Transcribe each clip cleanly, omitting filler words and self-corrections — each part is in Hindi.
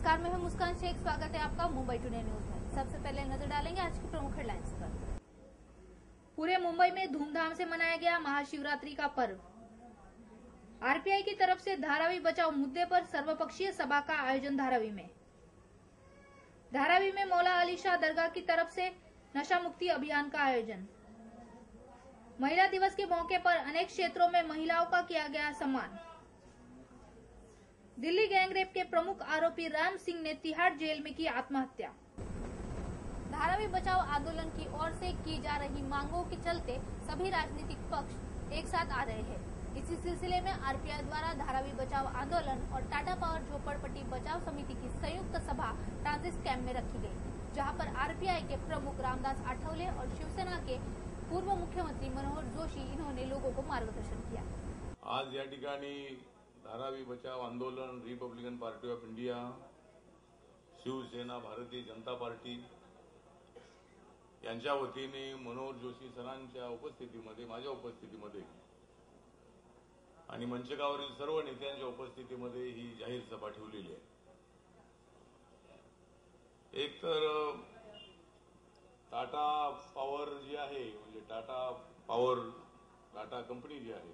नमस्कार, मैं हूं मुस्कान शेख। स्वागत है आपका मुंबई टुडे न्यूज में। सबसे पहले नजर डालेंगे आज की प्रमुख हेडलाइंस पर। पूरे मुंबई में धूमधाम से मनाया गया महाशिवरात्रि का पर्व। आरपीआई की तरफ से धारावी बचाओ मुद्दे पर सर्वपक्षीय सभा का आयोजन धारावी में मौला अली शाह दरगाह की तरफ से नशा मुक्ति अभियान का आयोजन। महिला दिवस के मौके पर अनेक क्षेत्रों में महिलाओं का किया गया सम्मान। दिल्ली गैंगरेप के प्रमुख आरोपी राम सिंह ने तिहाड़ जेल में की आत्महत्या। धारावी बचाओ आंदोलन की ओर से की जा रही मांगों के चलते सभी राजनीतिक पक्ष एक साथ आ रहे हैं। इसी सिलसिले में आरपीआई द्वारा धारावी बचाओ आंदोलन और टाटा पावर झोपड़पट्टी बचाओ समिति की संयुक्त सभा ट्रांजिट कैंप में रखी गई, जहां पर आरपीआई के प्रमुख रामदास आठवले और शिवसेना के पूर्व मुख्यमंत्री मनोहर जोशी इन्होंने लोगों को मार्गदर्शन किया। आज या ठिकाणी धारावी बचाव आंदोलन, Republican party of India, Shiv Sena, Bharatiya Janata party यांच्या वतीने मनोहर जोशी सरांच्या उपस्थितीमध्ये, माझ्या उपस्थितीमध्ये आणि मंचकावरील सर्व नेत्यांच्या उपस्थितीमध्ये ही जाहीर सभा ठेवलेली आहे। एक तर टाटा पॉवर जी आहे, म्हणजे टाटा कंपनी जी आहे,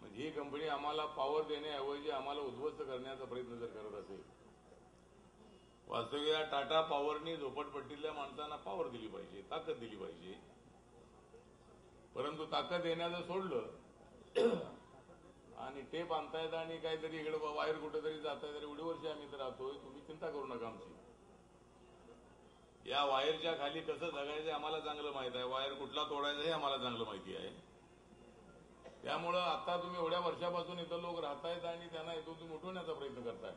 म्हणजे ही कंपनी आम्हाला पॉवर देण्याऐवजी आम्हाला उद्ध्वस्त करण्याचा प्रयत्न जर करत असेल, वास्तविक टाटा पॉवरनी झोपडपट्टीतल्या माणसांना पॉवर दिली पाहिजे, ताकद दिली पाहिजे, परंतु ताकद देण्याचं सोडलं आणि टेप आणतायत आणि काहीतरी इकडे वायर कुठेतरी जाताय, तरी एवढी वर्ष आम्ही तर राहतोय, तुम्ही चिंता करू नका आमची। या वायरच्या खाली कसं जगायचं आम्हाला चांगलं माहित आहे, वायर कुठला तोडायचा हे आम्हाला चांगलं माहिती आहे। त्यामुळे आता तुम्ही एवढ्या वर्षापासून इथं लोक राहतायत आणि त्यांना इथून तुम्ही उठवण्याचा प्रयत्न करताय।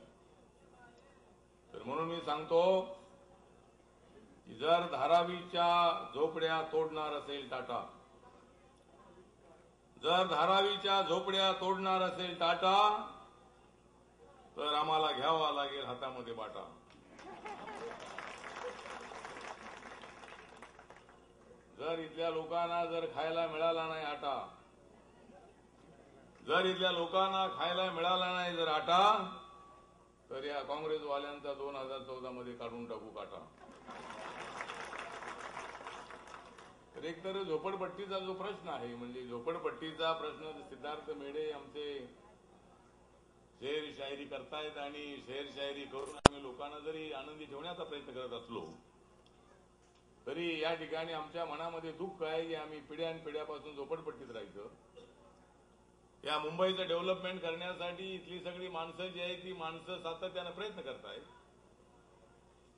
तर म्हणून मी सांगतो की जर धारावीच्या झोपड्या तोडणार असेल टाटा, जर धारावीच्या झोपड्या तोडणार असेल टाटा, तर आम्हाला घ्यावा लागेल हातामध्ये बाटा। जर इथल्या लोकांना जर खायला मिळाला नाही आटा, जर इथल्या लोकांना खायला मिळाला नाही जर आटा, तर या काँग्रेसवाल्यांचा 2014 मध्ये काढून टाकू काटा। तर एकतर झोपडपट्टीचा जो प्रश्न आहे, म्हणजे झोपडपट्टीचा प्रश्न सिद्धार्थ मेढे आमचे शेर शायरी करतायत आणि शेर शायरी करून आम्ही लोकांना जरी आनंदी ठेवण्याचा प्रयत्न करत असलो, तरी या ठिकाणी आमच्या मनामध्ये दुःख आहे की आम्ही पिढ्यानपिढ्यापासून झोपडपट्टीत राहायचं। या मुंबईचं डेव्हलपमेंट करण्यासाठी इथली सगळी माणसं जी आहेत ती माणसं सातत्यानं प्रयत्न करतायत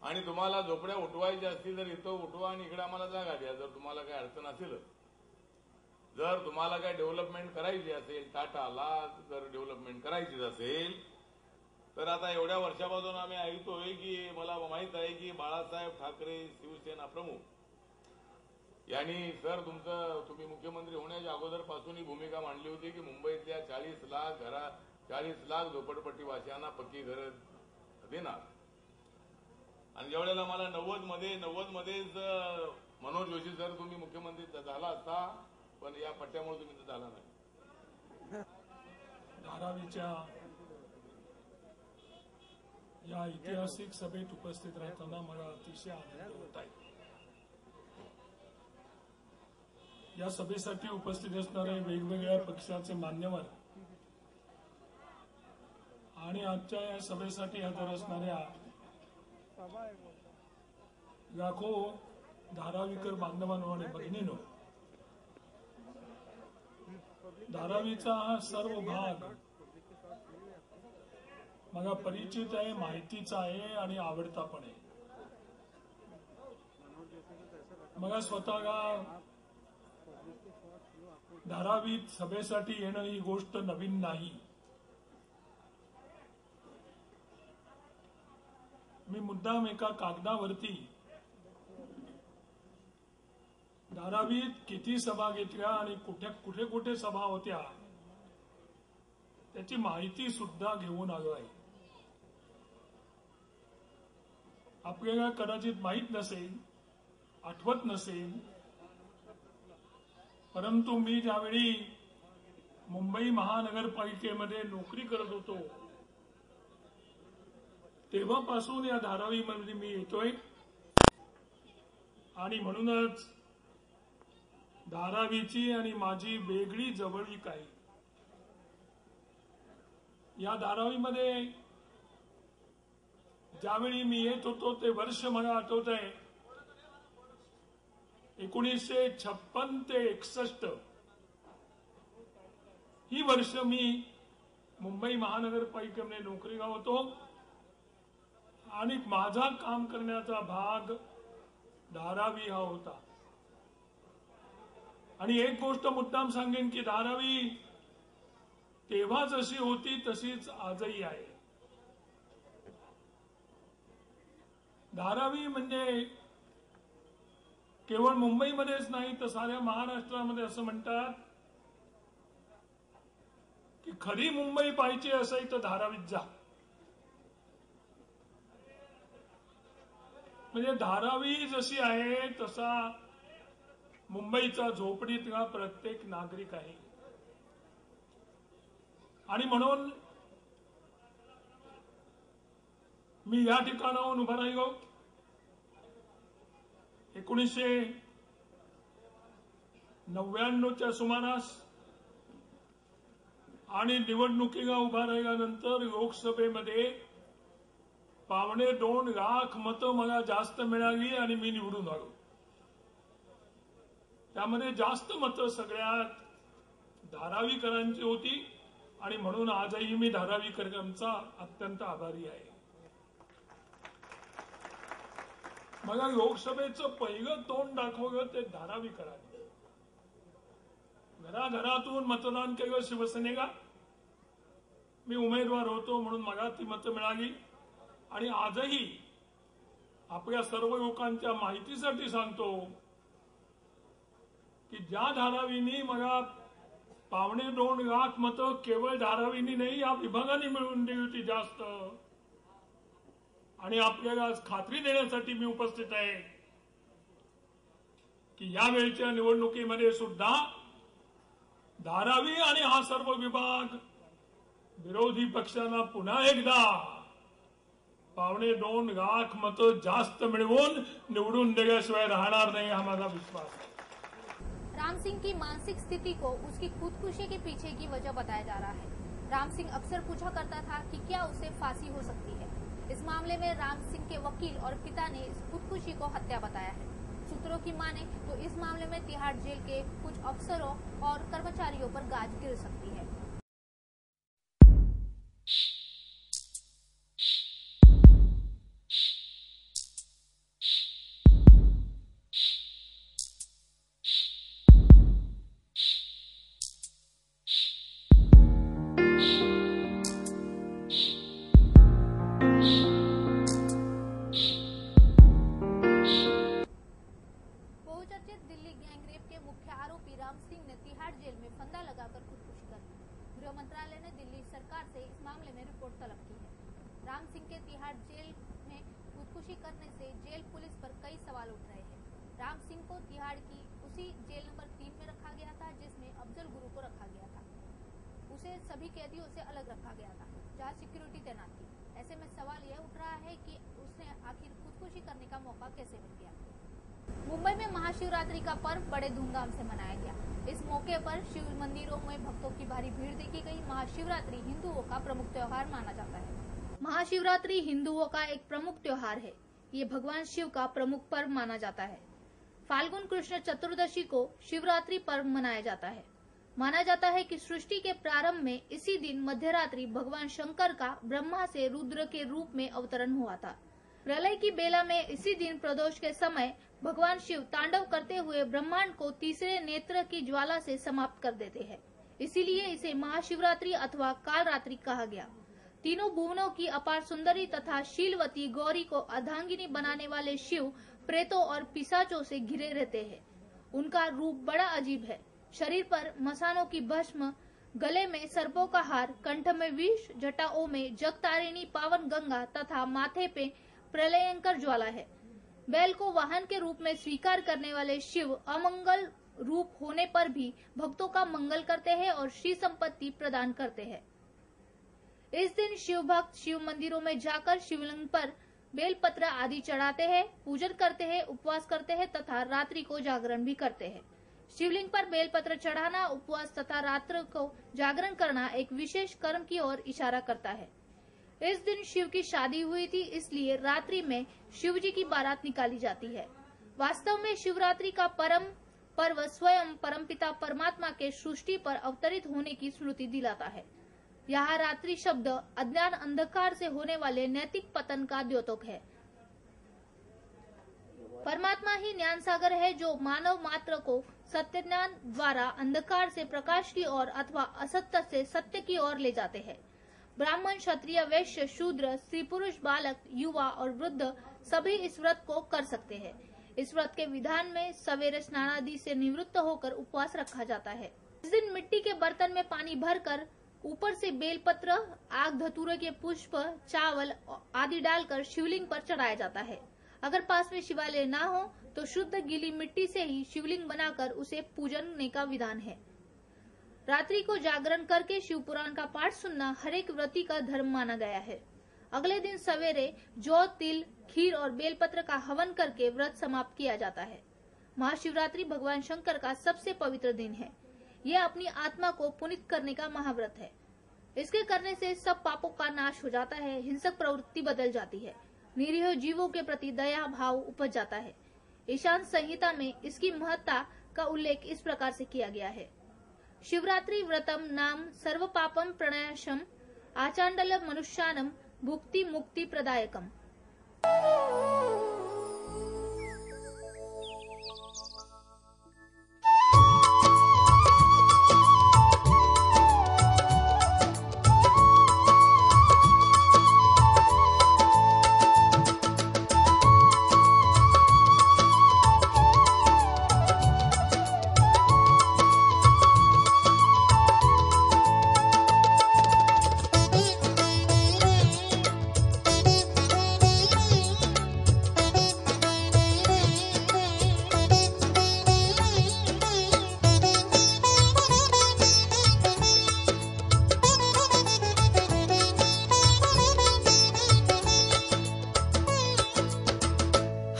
आणि तुम्हाला झोपड्या उठवायच्या असतील तर इथं उठवा आणि इकडे आम्हाला जागा द्या। जर तुम्हाला काही अडचण असेल, जर तुम्हाला काही डेव्हलपमेंट करायची असेल, टाटाला जर डेव्हलपमेंट करायचीच असेल, तर आता एवढ्या वर्षापासून आम्ही ऐकतोय की मला माहित आहे की बाळासाहेब ठाकरे शिवसेना प्रमुख यांनी सर तुम्ही मुख्यमंत्री होण्याच्या अगोदरपासून ही भूमिका मांडली होती की मुंबईतल्या 40 लाख झोपडपट्टीवासियांना पक्की घरं देणार। आणि ज्यावेळेला मला 90 मध्येच मनोहर जोशी सर तुम्ही मुख्यमंत्री झाला असता, पण या पट्ट्यामुळे तुम्ही तर झाला नाही। धारावीच्या या ऐतिहासिक सभेत उपस्थित राहताना मला अतिशय आनंद होत आहे। या सभेसाठी उपस्थित असणारे वेगवेगळ्या पक्षाचे मान्यवर आणि आजच्या या सभेसाठी हजर असणाऱ्या लाखो धारावीकर बांधवांनो आणि भगिनींनो, धारावीचा हा सर्व भाग मला परिचित आहे, माहितीचा आहे आणि आवडता पण आहे। मला स्वतःला धारावीत सभेसाठी येणं ही गोष्ट नवीन नाही। मी मुद्दाम एका कागदावरती धारावीत किती सभा घेतल्या आणि कुठे कुठे सभा होत्या त्याची माहिती सुद्धा घेऊन आलो आहे। आपल्याला कदाचित माहित नसेल, आठवत नसेल, परंतु मी ज्यावेळी मुंबई महानगरपालिकेमध्ये नोकरी करत होतो तेव्हापासून या धारावीमध्ये मी येतोय आणि म्हणूनच धारावीची आणि माझी वेगळी जवळीक आहे. या धारावीमध्ये ज्यावेळी मी येत होतो ते वर्ष मला आठवत आहे 1956 ते 61 ही वर्ष मी मुंबई महानगरपालिकेमध्ये नोकरीला होतो आणि माझा काम करण्याचा भाग धारावी हा होता. आणि एक गोष्ट मुद्दाम सांगेन की धारावी तेव्हा जशी होती तशीच आजही आहे. धारावी म्हणजे केवळ मुंबईमध्येच नाही तर साऱ्या महाराष्ट्रामध्ये असं म्हणतात की खरी मुंबई पाहिजे असेल तर धारावीत जा. म्हणजे धारावी जशी आहे तसा मुंबईचा झोपडीतला प्रत्येक नागरिक आहे. आणि म्हणून मी या ठिकाणाहून उभा राहिलो 1999च्या सुमारास आणि निवडणुकीला उभा राहिल्यानंतर लोकसभेमध्ये 2.25 लाख मतं मला जास्त मिळाली आणि मी निवडून आलो. त्यामध्ये जास्त मतं सगळ्यात धारावीकरांची होती आणि म्हणून आजही मी धारावीकरांचा अत्यंत आभारी आहे. मला लोकसभेचं पहिलं तोंड दाखवलं ते धारावीकरांनी. घराघरातून मतदान केलं शिवसेनेला. मी उमेदवार होतो म्हणून मला ती मतं मिळाली. आणि आजही आपल्या सर्व लोकांच्या माहितीसाठी सांगतो की ज्या धारावींनी मला 2.25 लाख मतं केवळ धारावींनी नाही या विभागाने मिळवून दिली होती जास्त. आणि आपल्याला आज खात्री देण्यासाठी मी उपस्थित आहे की यावेळच्या निवडणुकीमध्ये सुद्धा धारावी आणि हा सर्व विभाग विरोधी पक्षांना पुन्हा एकदा 2.25 लाख मतं जास्त मिळवून निवडून दिल्याशिवाय राहणार नाही हा माझा विश्वास आहे. राम सिंह की मानसिक स्थिति को उसकी खुदकुशी के पीछे की वजह बताया जा रहा है. राम सिंह अक्सर पूछा करता था कि क्या उसे फांसी हो सकती है. इस मामले में राम सिंह के वकील और पिता ने इस खुदकुशी को हत्या बताया है. सूत्रों की माने तो इस मामले में तिहाड़ जेल के कुछ अफसरों और कर्मचारियों पर गाज गिर सकती है. राम सिंह ने तिहाड़ जेल में फंदा लगाकर खुदकुशी कर ली. गृह मंत्रालय ने दिल्ली सरकार से इस मामले में रिपोर्ट तलब की है. राम सिंह के तिहाड़ जेल में खुदकुशी करने से जेल पुलिस पर कई सवाल उठ रहे हैं. राम सिंह को तिहाड़ की उसी जेल नंबर 3 में रखा गया था जिसमें अफजल गुरु को रखा गया था. उसे सभी कैदियों से अलग रखा गया था जहाँ सिक्योरिटी तैनात थी. ऐसे में सवाल यह उठ रहा है कि उसने आखिर खुदकुशी करने का मौका कैसे मिल गया. मुंबई में महाशिवरात्रि का पर्व बड़े धूमधाम से मनाया गया. इस मौके पर शिव मंदिरों में भक्तों की भारी भीड़ देखी गई. महाशिवरात्रि हिंदुओं का प्रमुख त्योहार माना जाता है. महाशिवरात्रि हिंदुओं का एक प्रमुख त्योहार है. ये भगवान शिव का प्रमुख पर्व माना जाता है. फाल्गुन कृष्ण चतुर्दशी को शिवरात्रि पर्व मनाया जाता है. माना जाता है कि सृष्टि के प्रारंभ में इसी दिन मध्यरात्रि भगवान शंकर का ब्रह्मा से रुद्र के रूप में अवतरण हुआ था. प्रलय की बेला में इसी दिन प्रदोष के समय भगवान शिव तांडव करते हुए ब्रह्मांड को तीसरे नेत्र की ज्वाला से समाप्त कर देते हैं. इसीलिए इसे महाशिवरात्रि अथवा कालरात्रि कहा गया. तीनों भुवनों की अपार सुंदरी तथा शीलवती गौरी को अर्धांगिनी बनाने वाले शिव प्रेतों और पिशाचों से घिरे रहते हैं. उनका रूप बड़ा अजीब है. शरीर पर मसानों की भस्म, गले में सर्पों का हार, कंठ में विष, जटाओं में जगतारिणी पावन गंगा तथा माथे पे प्रलयंकर ज्वाला है. बैल को वाहन के रूप में स्वीकार करने वाले शिव अमंगल रूप होने पर भी भक्तों का मंगल करते हैं और श्री संपत्ति प्रदान करते हैं. इस दिन शिव भक्त शिव मंदिरों में जाकर शिवलिंग पर बेलपत्र आदि चढ़ाते हैं, पूजन करते हैं, उपवास करते हैं तथा रात्रि को जागरण भी करते हैं। शिवलिंग पर बेलपत्र चढ़ाना, उपवास तथा रात्रि को जागरण करना एक विशेष कर्म की ओर इशारा करता है। इस दिन शिव की शादी हुई थी, इसलिए रात्रि में शिव जी की बारात निकाली जाती है। वास्तव में शिवरात्रि का परम पर्व स्वयं परमपिता परमात्मा के सृष्टि पर अवतरित होने की स्मृति दिलाता है। यहाँ रात्रि शब्द अज्ञान अंधकार से होने वाले नैतिक पतन का द्योतक है। परमात्मा ही ज्ञान सागर है जो मानव मात्र को सत्य ज्ञान द्वारा अंधकार से प्रकाश की ओर अथवा असत्य से सत्य की ओर ले जाते हैं। ब्राह्मण, क्षत्रिय, वैश्य, शूद्र, स्त्री पुरुष, बालक, युवा और वृद्ध सभी इस व्रत को कर सकते हैं। इस व्रत के विधान में सवेरे स्नान आदि से निवृत्त होकर उपवास रखा जाता है। इस दिन मिट्टी के बर्तन में पानी भरकर ऊपर से बेलपत्र, आग, धतूरे के पुष्प, चावल आदि डालकर शिवलिंग पर चढ़ाया जाता है। अगर पास में शिवालय ना हो तो शुद्ध गीली मिट्टी से ही शिवलिंग बनाकर उसे पूजने का विधान है। रात्रि को जागरण करके शिव पुराण का पाठ सुनना हर एक व्रती का धर्म माना गया है। अगले दिन सवेरे जौ, तिल, खीर और बेलपत्र का हवन करके व्रत समाप्त किया जाता है। महाशिवरात्रि भगवान शंकर का सबसे पवित्र दिन है। यह अपनी आत्मा को पुनीत करने का महाव्रत है। इसके करने से सब पापों का नाश हो जाता है, हिंसक प्रवृत्ति बदल जाती है, निरीह जीवों के प्रति दया भाव उपज जाता है। ईशान संहिता में इसकी महत्ता का उल्लेख इस प्रकार से किया गया है। शिवरात्रि व्रतम नाम सर्व पापम प्रणयशम आचांडल मनुष्यानम भुक्ति मुक्ति प्रदायकम।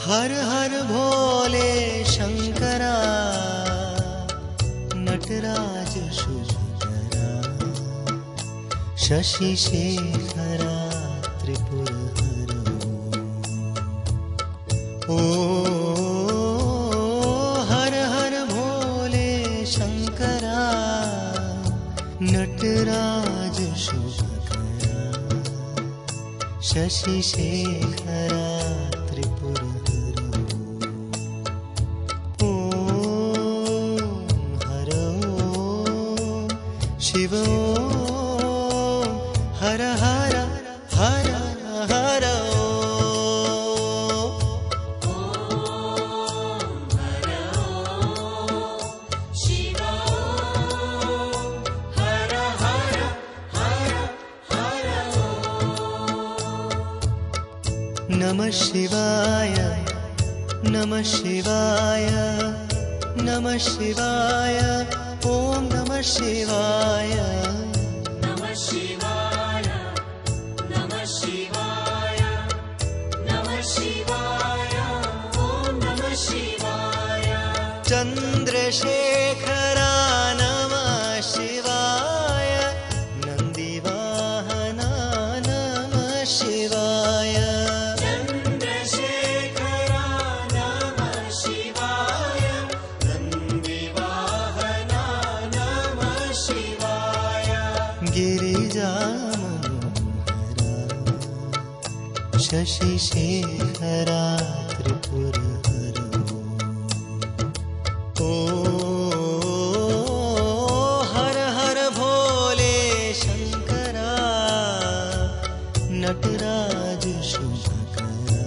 हर हर भोले शंकरा, नटराज शुभकरा, शशि शेखरा त्रिपुरहरो। ओ हर हर भोले शंकरा, नटराज शुभकरा, शशि शेखरा त्रिपुरहरो। शिव हर हर हर हर शिव हर हर हर हर। नमः शिवाय, नमः शिवाय, नमः शिवाय, ओम नमः शिवाय, नमः शिवाय, नमः शिवाय, नमः शिवाय, ओम नमः शिवाय। चंद्रशेखरा नमः शिवाय, नंदीवाहना नमः शिवाय। गिरिजा मनोहरा, शशि शेखरा त्रिपुरहरो। ओ हर हर भोले शंकरा, नटराज शुभकरा,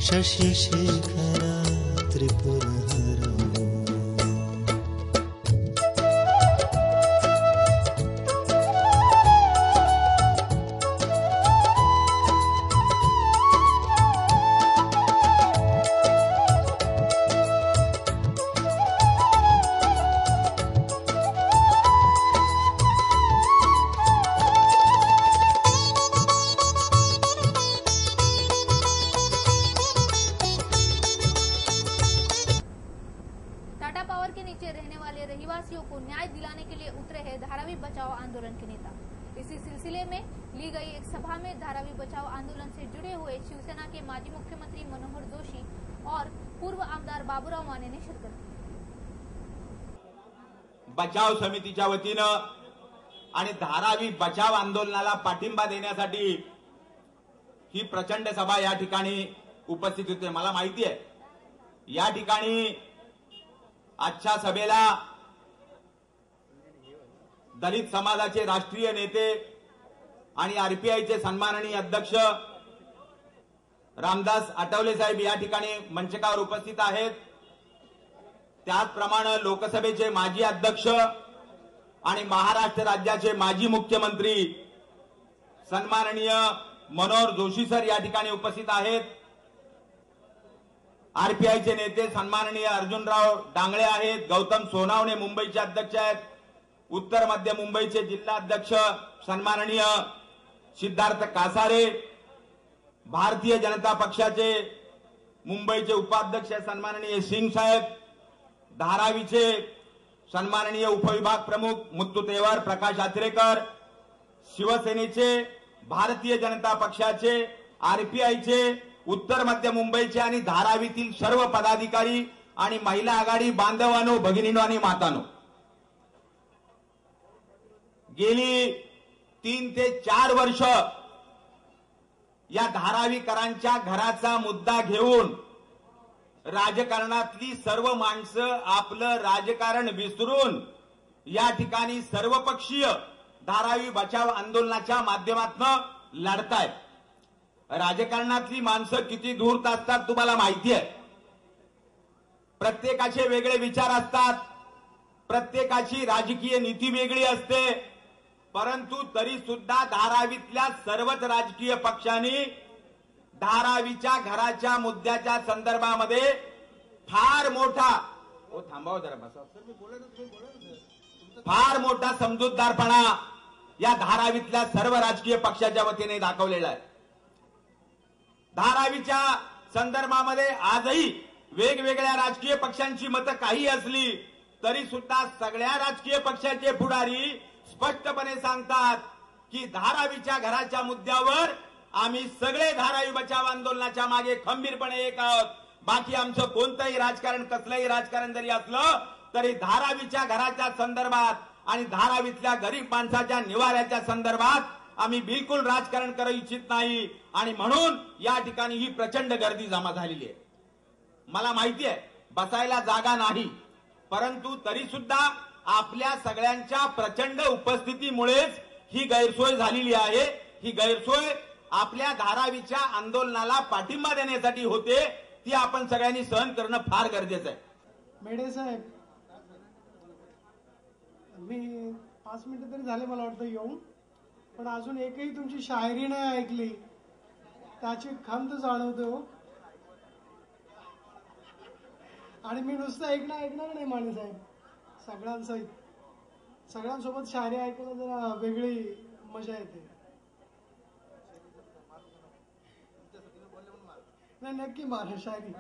शशि शेखरा त्रिपुरहरो। आदिवासियों को न्याय दिलाने के लिए उतरे हैं धारावी बचाओ आंदोलन के नेता। इसी सिलसिले में ली गई एक सभा में धारावी बचाओ आंदोलन से जुड़े हुए शिवसेना के माजी मुख्यमंत्री मनोहर जोशी और पूर्व आमदार बाबूराव माने ने शिरकत की। बचाव समितीच्या वतीनं आणि धारावी बचाव आंदोलनाला पाठिंबा देण्यासाठी ही प्रचंड सभा या ठिकाणी उपस्थित होते। मला माहिती आहे या ठिकाणी आजच्या सभेला दलित समाजाचे राष्ट्रीय नेते आणि आरपीआयचे सन्माननीय अध्यक्ष रामदास आठवले साहेब या ठिकाणी मंचकावर उपस्थित आहेत। त्याचप्रमाणे लोकसभेचे माजी अध्यक्ष आणि महाराष्ट्र राज्याचे माजी मुख्यमंत्री सन्माननीय मनोहर जोशी सर या ठिकाणी उपस्थित आहेत। आरपीआयचे नेते सन्माननीय अर्जुनराव डांगळे आहेत। गौतम सोनावणे मुंबईचे अध्यक्ष आहेत। उत्तर मध्य मुंबईचे जिल्हा अध्यक्ष सन्माननीय सिद्धार्थ कासारे, भारतीय जनता पक्षाचे मुंबईचे उपाध्यक्ष सन्माननीय सिंग साहेब, धारावीचे सन्माननीय उपविभाग प्रमुख मुत्तू तेवार प्रकाश आचरेकर, शिवसेनेचे भारतीय जनता पक्षाचे आरपीआयचे उत्तर मध्य मुंबईचे आणि धारावीतील सर्व पदाधिकारी आणि महिला आघाडी बांधवांनो, भगिनींनो आणि मातांनो, गेली 3 ते 4 वर्ष या धारावीकरांच्या घराचा मुद्दा घेऊन राजकारणातली सर्व माणसं आपलं राजकारण विसरून या ठिकाणी सर्वपक्षीय धारावी बचाव आंदोलनाच्या माध्यमातून लढतायत। राजकारणातली माणसं किती धूर्त असतात तुम्हाला माहिती आहे। प्रत्येकाचे वेगळे विचार असतात, प्रत्येकाची राजकीय नीती वेगळी असते, परंतु तरी सुद्धा धारावीतल्या सर्वच राजकीय पक्षांनी धारावीच्या घराच्या मुद्द्याच्या संदर्भामध्ये फार मोठा थांबाव जरा बसा फार मोठा समजूतदारपणा या धारावीतल्या सर्व राजकीय पक्षाच्या वतीने दाखवलेला आहे। धारावीच्या संदर्भामध्ये आजही वेगवेगळ्या राजकीय पक्षांची मतं काही असली तरी सुद्धा सगळ्या राजकीय पक्षाचे पुढारी स्पष्टपणे सांगतात की धारावीच्या घराच्या मुद्द्यावर आम्ही सगळे धारावी बचाव आंदोलनाच्या मागे खंबीरपणे एक आहोत। बाकी आमचं कोणतंही राजकारण, कसलंही राजकारण जरी असलं तरी धारावीच्या घराच्या संदर्भात आणि धारावीतल्या गरीब माणसाच्या निवाऱ्याच्या संदर्भात आम्ही बिलकुल राजकारण करू इच्छित नाही आणि म्हणून या ठिकाणी ही प्रचंड गर्दी जमा झालेली आहे। मला माहिती आहे बसायला जागा नाही, परंतु तरी सुद्धा आपल्या सगळ्यांच्या प्रचंड उपस्थितीमुळेच ही गैरसोय झालेली आहे। ही गैरसोय आपल्या धारावीच्या आंदोलनाला पाठिंबा देण्यासाठी होते, ती आपण सगळ्यांनी सहन करणं फार गरजेचं आहे। मेढे साहेब, मी 5 मिनिटं तरी झाले मला वाटतं येऊन, पण अजून एकही तुमची शायरी नाही ऐकली, त्याची खंत जाणवते हो। आणि मी नुसतं ऐकणार नाही माने साहेब, सगळ्यांसोबत शायरी ऐकायला जरा वेगळी मजा येते। नाही नक्की मारा शायरी।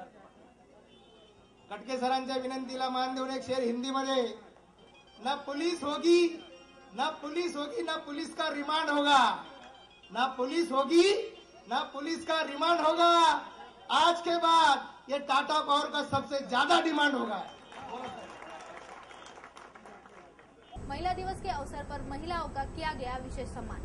कटके सरांच्या विनंतीला मान देऊन एक शेर हिंदी मध्ये, ना पुलिस होगी ना पुलिस का रिमांड होगा, ना पुलिस होगी ना पुलिस का रिमांड होगा, आज के बाद ये टाटा पावर का सबसे ज्यादा डिमांड होगा। महिला दिवस के अवसर पर महिलाओं का किया गया विशेष सम्मान।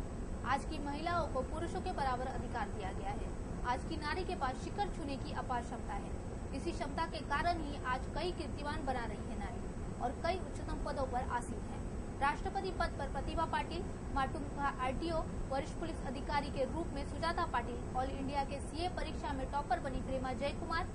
आज की महिलाओं को पुरुषों के बराबर अधिकार दिया गया है। आज की नारी के पास शिखर छूने की अपार क्षमता है। इसी क्षमता के कारण ही आज कई कीर्तिमान बना रही है नारी और कई उच्चतम पदों पर आसीन है। राष्ट्रपति पद पर प्रतिभा पाटिल, माटुंगा आरटीओ, वरिष्ठ पुलिस अधिकारी के रूप में सुजाता पाटिल, ऑल इंडिया के सीए परीक्षा में टॉपर बनी प्रेमा जयकुमार,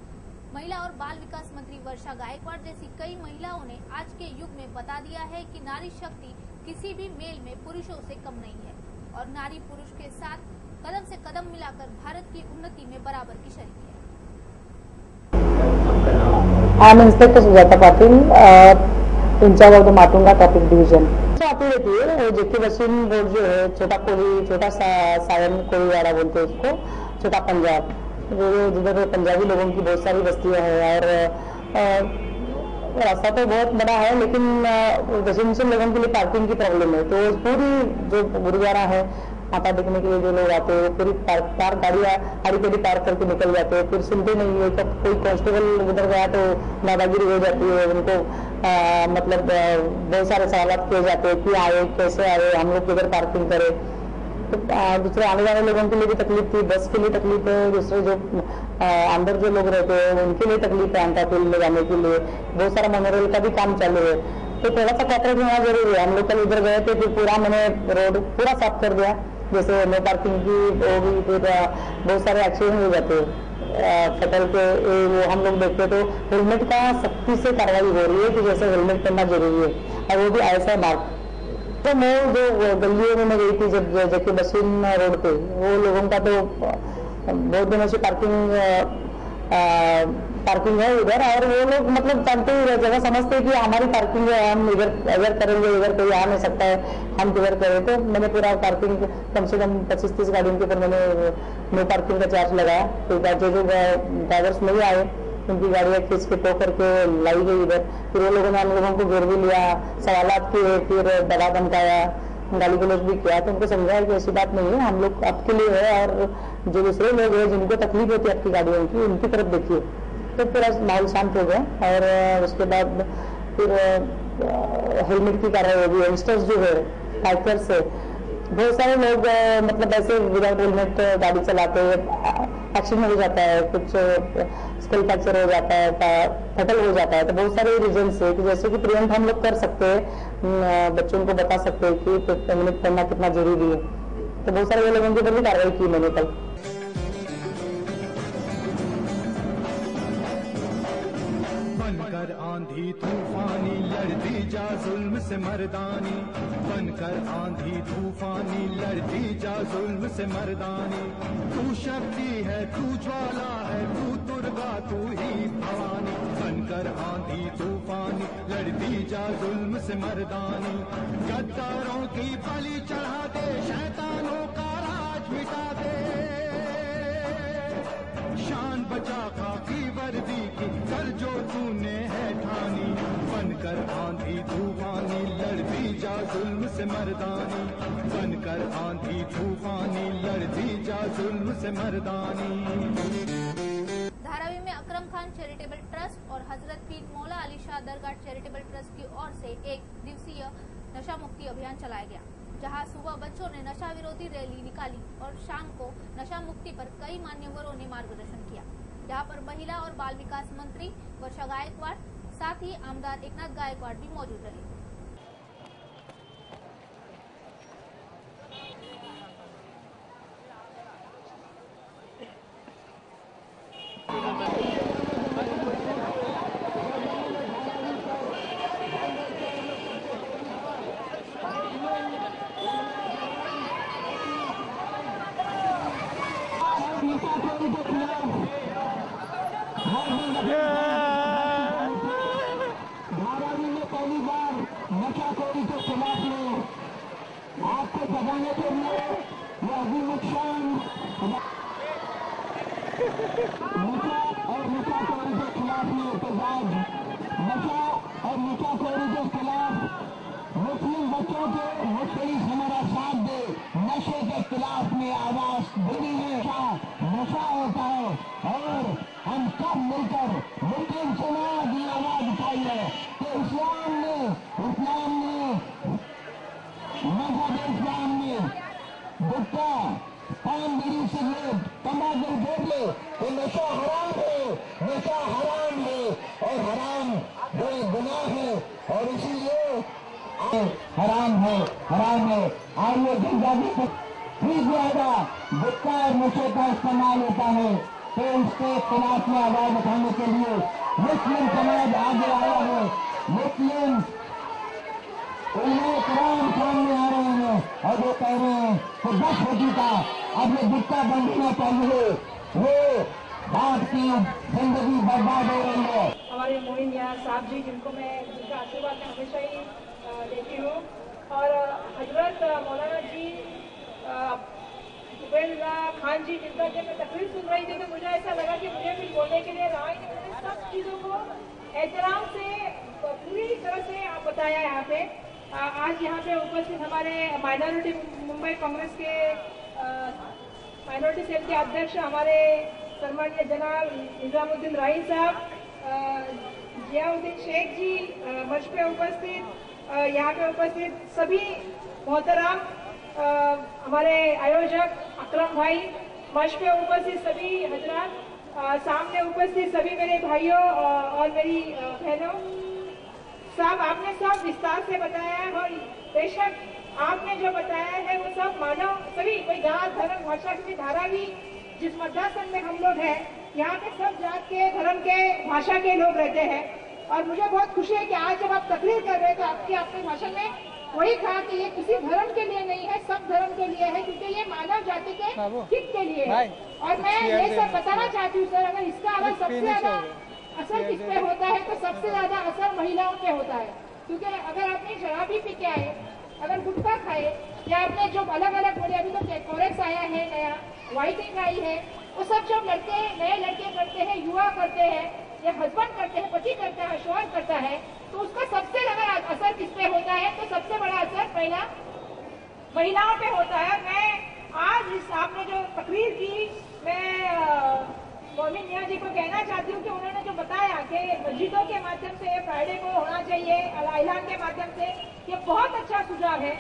महिला और बाल विकास मंत्री वर्षा गायकवाड़ जैसी कई महिलाओं ने आज के युग में बता दिया है कि नारी शक्ति किसी भी मेल में पुरुषों से कम नहीं है और नारी पुरुष के साथ कदम से कदम मिलाकर भारत की उन्नति में बराबर की शरीक है। I am inspector Sujata Patil, in-charge of the Matunga traffic division. आती रहती है जेके बसिन रोड जो है, छोटा कोली, छोटा सायन कोलीवाड़ा बोलते हैं उसको, छोटा पंजाब, जिधर पंजाबी लोगों की बहुत सारी बस्तियां हैं और रास्ता तो बहुत बड़ा है, लेकिन रेजिडेंशियल लोगों के लिए पार्किंग की प्रॉब्लम है। तो पूरी जो गुरुद्वारा है माता देखने के लिए जो लोग आते हैं पूरी पार्क गाड़ियाँ आड़ी पेड़ी पार्क करके निकल जाते हैं, फिर सुनते नहीं है। कब कोई कांस्टेबल उधर गया तो दादागिरी हो जाती है, उनको मतलब बहुत सारे सवाल किए जाते हैं कि आए कैसे आए, हम लोग किधर पार्किंग करें। तो दूसरे आने जाने लोगों के लिए भी तकलीफ थी, बस के लिए तकलीफ है, दूसरे जो अंदर जो लोग रहते हैं उनके लिए तकलीफ है, अंतापुर ले जाने के लिए बहुत सारा मोनोरेल का भी काम चालू है। तो थोड़ा सा कॉपरेट होना जरूरी है। हम लोग कल उधर गए थे, फिर पूरा मैंने रोड पूरा साफ कर दिया, जैसे नो पार्किंग की होगी, फिर बहुत सारे एक्सीडेंट हो जाते हैं फटल के। वो हम लोग देखते तो हेलमेट का सख्ती से कार्रवाई हो रही है कि जैसे हेलमेट पहनना जरूरी है, और वो भी ऐसा मार्क। तो मैं जो गलियों में मैं गई थी जब जबकि बसीन रोड पे, वो लोगों का तो बहुत दिनों से पार्किंग है उधर, और वो लोग मतलब जानते ही जगह समझते हैं कि हमारी पार्किंग है, हम इधर करेंगे, इधर कोई आ नहीं सकता है, हम किधर करें। तो मैंने पूरा पार्किंग कम से कम 25-30 गाड़ियों के ऊपर मैंने नो पार्किंग का चार्ज लगाया। तो जो ड्राइवर्स नहीं आए उनकी गाड़ियाँ खींच के टो करके लाई गई इधर। फिर वो लोगों ने हम लोगों को घेर भी लिया, सवालात किए, फिर दबा धमकाया, गाली गलौज भी किया। तो उनको समझाया कि ऐसी बात नहीं है, हम लोग आपके लिए है, और जो दूसरे लोग हैं जिनको तकलीफ होती है आपकी गाड़ियों की, उनकी तरफ देखिए। तो पूरा माहौल शांत हो गया, और उसके बाद फिर हेलमेट की कार्रवाई होगी। यंगस्टर्स जो है बाइकर्स है, बहुत सारे लोग मतलब ऐसे विदाउट हेलमेट गाड़ी चलाते हैं, एक्सीडेंट हो जाता है, कुछ स्कल फ्रैक्चर हो जाता है, फटल हो जाता है। तो बहुत सारे रीजंस है कि जैसे कि प्रिवेंट हम लोग कर सकते हैं, बच्चों को बता सकते हैं कि हेलमेट पहनना कितना जरूरी है। तो बहुत सारे लोगों के ऊपर भी कार्रवाई की मैंने कल। बनकर आंधी तूफानी लड़ती जा जुल्म से मर्दानी, बनकर आंधी तूफानी लड़ती जा जुल्म से मर्दानी। तू शक्ति है, तू ज्वाला है, तू दुर्गा, तू ही भवानी। बनकर आंधी तूफानी लड़ती जा जुल्म से मर्दानी। गद्दारों की बलि चढ़ा दे, शैतानों का राज मिटा दे, शान बचा खाकी वर्दी की कर जो तूने है ठानी। बनकर आंधी तूफानी लड़ती जा जुल्म से मर्दानी, बनकर आंधी तूफानी लड़ती जा जुल्म से मर्दानी। धारावी में अकरम खान चैरिटेबल ट्रस्ट और हजरत पीर मौला अली शाह दरगाह चैरिटेबल ट्रस्ट की ओर से 1 दिवसीय नशा मुक्ति अभियान चलाया गया, जहां सुबह बच्चों ने नशा विरोधी रैली निकाली और शाम को नशा मुक्ति पर कई मान्यवरों ने मार्गदर्शन किया। यहाँ पर महिला और बाल विकास मंत्री वर्षा गायकवाड़, साथ ही आमदार एकनाथ गायकवाड़ भी मौजूद रहे। धारावी में पहली बार नशाखोरी के खिलाफ में आपको जगाने के लिए यह अभिमुखान नशा और नशाखोरी के खिलाफ में एहतजाज, नशा और नशाखोरी के खिलाफ मुस्लिम बच्चों के मुख्तलिफ हमारा साथ दे, नशे के खिलाफ में आवाज देनी है। नशा होता है और हम सब मिलकर मुस्लिम समाज ये आवाज उठाई है कि इस्लाम ने मजहब इस्लाम ने गुटखा, पान, बीड़ी, सिगरेट, तंबाकू बोले तो नशा हराम है, नशा हराम है और हराम बड़े गुनाह है, और इसीलिए हराम है, हराम है। आइए जनजाति ठीक जाएगा, गुटखा और नशे का इस्तेमाल होता है, तो इसके खिलाफ में आवाज उठाने के लिए मुस्लिम समाज आगे आया है। मुस्लिम उलमा-ए-किराम सामने आ रहे हैं और वो कह रहे हैं कि बस हो चुका, अब ये गुटखा बंद होना चाहिए। वो बाप की जिंदगी बर्बाद हो रही है। हमारे मोइन यार साहब जी, जिनका आशीर्वाद मैं हमेशा ही देती हूँ, और हजरत मौलाना जी जुबैर खान जी, जिनका जब मैं तकरीर सुन रही थी तो मुझे ऐसा लगा कि मुझे भी बोलने के लिए रहा है कि सब चीज़ों को एहतराम से पूरी तरह से आप बताया यहाँ पे। आज यहाँ पे उपस्थित हमारे माइनॉरिटी मुंबई कांग्रेस के माइनॉरिटी सेल के अध्यक्ष हमारे सम्मानीय जनाब निजामुद्दीन राही साहब, जियाउद्दीन शेख जी मंच पे उपस्थित, यहाँ पे उपस्थित सभी मोहतरम हमारे आयोजक अकरम भाई, मंच पे उपस्थित सभी हजरात, सामने उपस्थित सभी मेरे भाइयों और मेरी बहनों, सब आपने सब विस्तार से बताया है और बेशक आपने जो बताया है वो सब मानव सभी कोई जात धर्म भाषा की धारावी जिस मतदान में हम लोग हैं, यहाँ पे सब जात के धर्म के भाषा के लोग रहते हैं। और मुझे बहुत खुशी है कि आज जब आप तकरीर कर रहे थे आपके भाषण में वही कहा कि ये किसी धर्म के लिए नहीं है, सब धर्म के लिए है, क्योंकि ये मानव जाति के हित के लिए है। और मैं ये सब बताना चाहती हूँ सर, अगर इसका अगर सबसे ज्यादा असर किस पे होता है तो सबसे ज्यादा असर महिलाओं पे होता है। क्योंकि अगर आपने शराबी पी के आए, अगर गुटखा खाए, या आपने जो अलग अलग बोले, अभी तो कोरेक्स आया है नया, व्हाइटिंग आई है, वो सब जो लड़के नए लड़के करते हैं, युवा करते हैं, या हस्बैंड करते हैं, पति करता है, शौहर करता है, तो उसका सबसे ज्यादा असर किस पे होता है? तो सबसे बड़ा असर पहला महिलाओं पे होता है। मैं आज इस आपने जो तकरीर की, मैं मोमिन मियां जी को कहना चाहती हूँ कि उन्होंने जो बताया कि मस्जिदों के माध्यम से फ्राइडे को होना चाहिए, ऐलान के माध्यम से, ये बहुत अच्छा सुझाव है।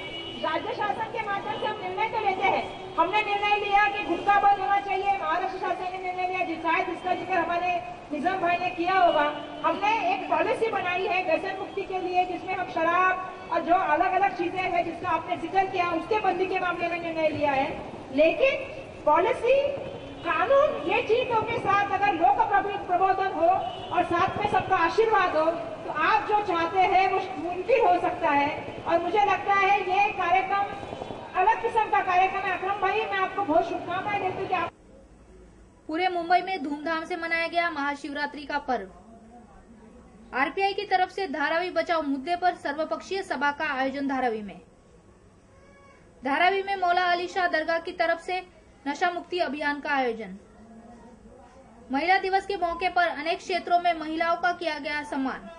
राज्य शासन के माध्यम से हम निर्णय तो लेते हैं, हमने निर्णय लिया कि गुटखा बंद होना चाहिए, महाराष्ट्र शासन ने निर्णय लिया, शायद इसका जिक्र हमारे निजाम भाई ने किया होगा। हमने एक पॉलिसी बनाई है व्यसन मुक्ति के लिए, जिसमें हम शराब और जो अलग अलग चीजें हैं जिसका आपने जिक्र किया, उसके बंदी के मामले में निर्णय लिया है। लेकिन पॉलिसी, कानून, ये चीजों के साथ अगर लोक प्रबोधन हो और साथ में सबका आशीर्वाद हो तो आप जो चाहते हैं वो मुमकिन हो सकता है। और मुझे लगता है ये कार्यक्रम अलग किस्म का कार्यक्रम है। अकरम भाई, मैं आपको बहुत शुभकामनाएं देती हूँ कि आप पूरे मुंबई में धूमधाम से मनाया गया महाशिवरात्रि का पर्व। आरपीआई की तरफ से धारावी बचाओ मुद्दे पर सर्वपक्षीय सभा का आयोजन धारावी में मौला अली शाह दरगाह की तरफ से नशा मुक्ति अभियान का आयोजन। महिला दिवस के मौके पर अनेक क्षेत्रों में महिलाओं का किया गया सम्मान।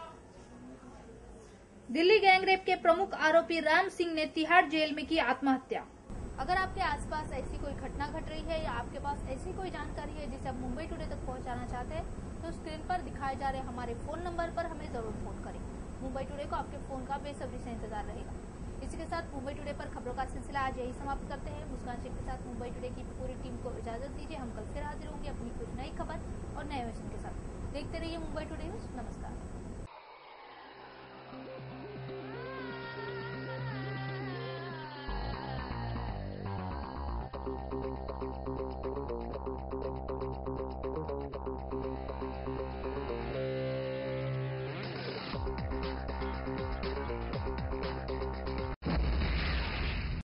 दिल्ली गैंगरेप के प्रमुख आरोपी राम सिंह ने तिहाड़ जेल में की आत्महत्या। अगर आपके आसपास ऐसी कोई घटना घट रही है या आपके पास ऐसी कोई जानकारी है जिसे आप मुंबई टुडे तक पहुंचाना चाहते हैं तो स्क्रीन पर दिखाए जा रहे हमारे फोन नंबर पर हमें जरूर फोन करें। मुंबई टुडे को आपके फोन का बेसब्री से इंतजार रहेगा। इसी के साथ मुंबई टुडे पर खबरों का सिलसिला आज यही समाप्त करते हैं। मुस्कान शेख के साथ मुंबई टुडे की पूरी टीम को इजाजत दीजिए। हम कल फिर हाजिर होंगे अपनी कुछ नई खबर और नए मिशन के साथ। देखते रहिए मुंबई टुडे न्यूज। नमस्कार।